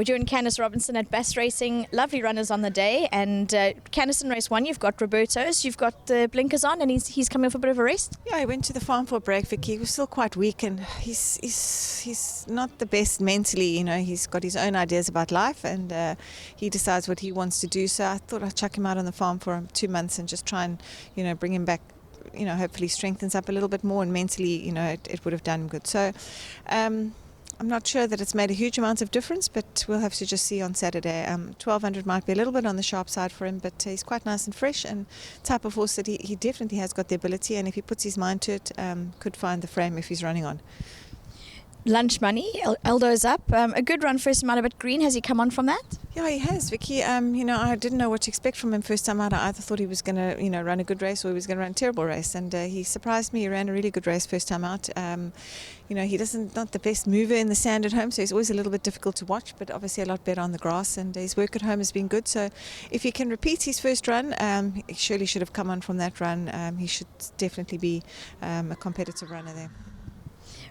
We're doing Candice Robinson at Bass Racing. Lovely runners on the day. And Candice in race 1, you've got Robertos. You've got the blinkers on, and he's coming off a bit of a rest. Yeah, he went to the farm for a break, Vicky. He was still quite weak, and he's not the best mentally. He's got his own ideas about life, and he decides what he wants to do. So I thought I'd chuck him out on the farm for 2 months and just try and, bring him back. Hopefully strengthens up a little bit more, and mentally, it would have done him good. So I'm not sure that it's made a huge amount of difference, but we'll have to just see on Saturday. 1200 might be a little bit on the sharp side for him, but he's quite nice and fresh, and type of horse that he definitely has got the ability, and if he puts his mind to it, could find the frame if he's running on. Lunch money, Eldo's up. A good run first time out, a bit green. Has he come on from that? Yeah, he has, Vicky. I didn't know what to expect from him first time out. I either thought he was going to, run a good race, or he was going to run a terrible race. And he surprised me. He ran a really good race first time out. He not the best mover in the sand at home, so he's always a little bit difficult to watch, but obviously a lot better on the grass. And his work at home has been good. So if he can repeat his first run, he surely should have come on from that run. He should definitely be a competitive runner there.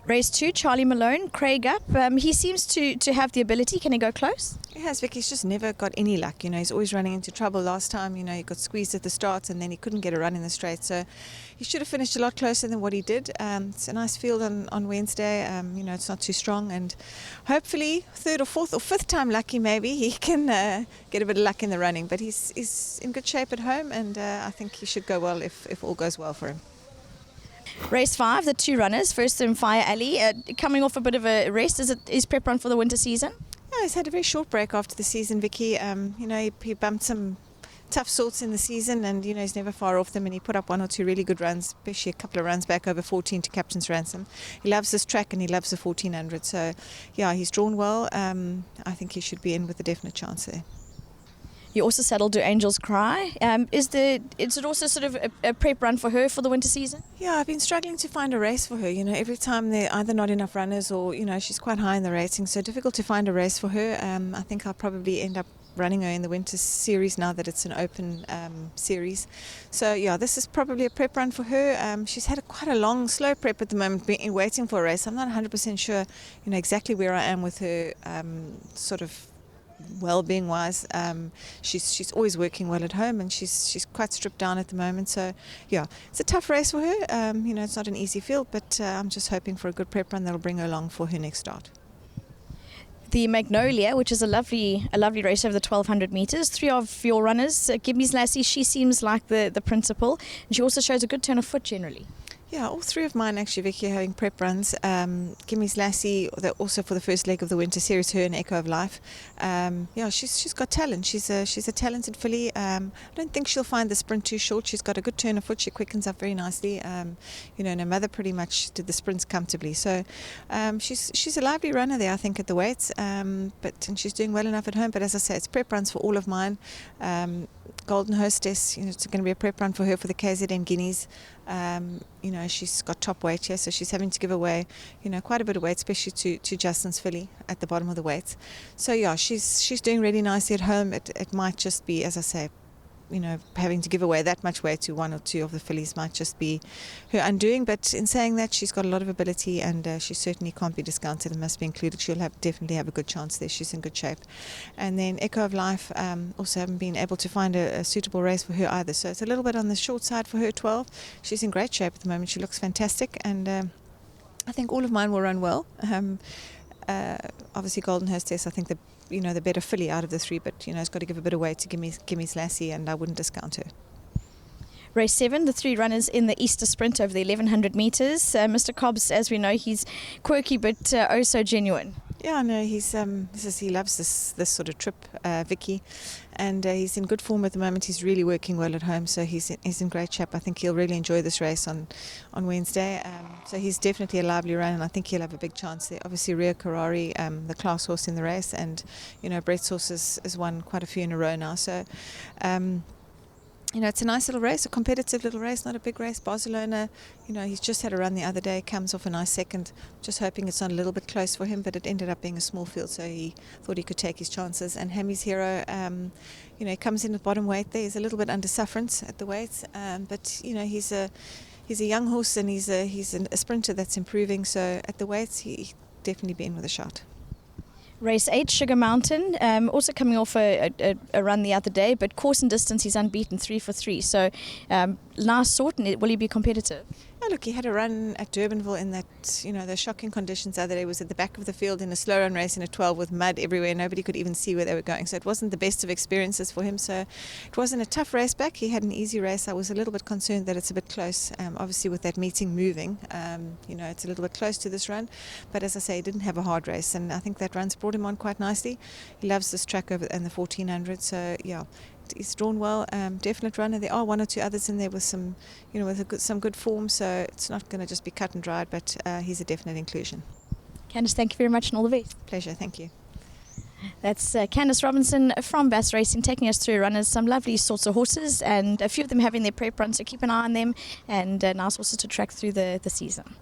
Race 2, Charlie Malone, Craig up. He seems to have the ability. Can he go close? He has, Vic. He's just never got any luck. He's always running into trouble. Last time, he got squeezed at the start, and then he couldn't get a run in the straight. So he should have finished a lot closer than what he did. It's a nice field on Wednesday. It's not too strong, and hopefully third or fourth or fifth time lucky, maybe he can get a bit of luck in the running. But he's in good shape at home, and I think he should go well if all goes well for him. Race 5, the 2 runners. First in Fire Alley, coming off a bit of a rest. Is it his prep run for the winter season? Yeah, he's had a very short break after the season, Vicky. He bumped some tough sorts in the season, and he's never far off them, and he put up 1 or 2 really good runs, especially a couple of runs back over 14 to Captain's Ransom. He loves this track, and he loves the 1400. So yeah, he's drawn well. I think he should be in with a definite chance there. You also saddled to Angel's Cry. Is it also sort of a prep run for her for the winter season? Yeah, I've been struggling to find a race for her. Every time there are either not enough runners, or she's quite high in the rating, so difficult to find a race for her. I think I'll probably end up running her in the winter series now that it's an open series. So yeah, this is probably a prep run for her. She's had quite a long, slow prep at the moment, waiting for a race. I'm not 100% sure, exactly where I am with her sort of well-being wise. She's always working well at home, and she's quite stripped down at the moment. So yeah, it's a tough race for her. It's not an easy field, but I'm just hoping for a good prep run that'll bring her along for her next start. The Magnolia, which is a lovely race over the 1200 meters. 3 of your runners, Gimmy's Lassie, she seems like the principal, and she also shows a good turn of foot generally. Yeah, all 3 of mine actually, Vicky, are having prep runs. Gimmy's Lassie, also for the first leg of the winter series, her and Echo of Life. She's got talent. She's a talented filly. I don't think she'll find the sprint too short. She's got a good turn of foot. She quickens up very nicely. And her mother pretty much did the sprints comfortably. So she's a lively runner there, I think, at the weights. And she's doing well enough at home. But as I say, it's prep runs for all of mine. Golden Hostess, it's going to be a prep run for her for the KZN Guineas. She's got top weight here, so she's having to give away, quite a bit of weight, especially to Justin's filly at the bottom of the weights. So yeah, she's doing really nicely at home. It might just be, as I say, having to give away that much weight to 1 or 2 of the fillies might just be her undoing. But in saying that, she's got a lot of ability, and she certainly can't be discounted and must be included. She'll definitely have a good chance there. She's in good shape. And then Echo of Life, also haven't been able to find a suitable race for her either. So it's a little bit on the short side for her, 12. She's in great shape at the moment. She looks fantastic, and I think all of mine will run well. Obviously Golden Hostess, I think the better filly out of the 3, but it's got to give a bit of weight to Gimmy's Lassie, and I wouldn't discount her. Race 7, the 3 runners in the Easter Sprint over the 1100 metres. Mr. Cobbs, as we know, he's quirky but oh so genuine. Yeah, no, he loves this sort of trip, Vicky, and he's in good form at the moment. He's really working well at home, so he's in great shape. I think he'll really enjoy this race on Wednesday. So he's definitely a lively run, and I think he'll have a big chance there. Obviously, Rio Karari, the class horse in the race, and Brett's horse has won quite a few in a row now. So. It's a nice little race, a competitive little race, not a big race. Barcelona, he's just had a run the other day, comes off a nice second. Just hoping it's not a little bit close for him, but it ended up being a small field, so he thought he could take his chances. And Hammy's Hero, he comes in at bottom weight there. He's a little bit under sufferance at the weights, but he's a young horse, and he's a sprinter that's improving. So at the weights, he definitely be in with a shot. Race 8, Sugar Mountain, also coming off a run the other day, but course and distance he's unbeaten, 3 for 3. So nice sort, and will he be competitive? Oh, look, he had a run at Durbanville in that, the shocking conditions the other day. He was at the back of the field in a slow run race in a 12 with mud everywhere. Nobody could even see where they were going. So it wasn't the best of experiences for him. So it wasn't a tough race back. He had an easy race. I was a little bit concerned that it's a bit close, obviously with that meeting moving. It's a little bit close to this run. But as I say, he didn't have a hard race. And I think that run's brought him on quite nicely. He loves this track over in the 1400. So, yeah. He's drawn well, definite runner. There are one or two others in there with some, some good form. So it's not going to just be cut and dried, but he's a definite inclusion. Candice, thank you very much and all the best. Pleasure, thank you. That's Candice Robinson from Bass Racing taking us through runners, some lovely sorts of horses, and a few of them having their prep runs, so keep an eye on them, and nice horses to track through the season.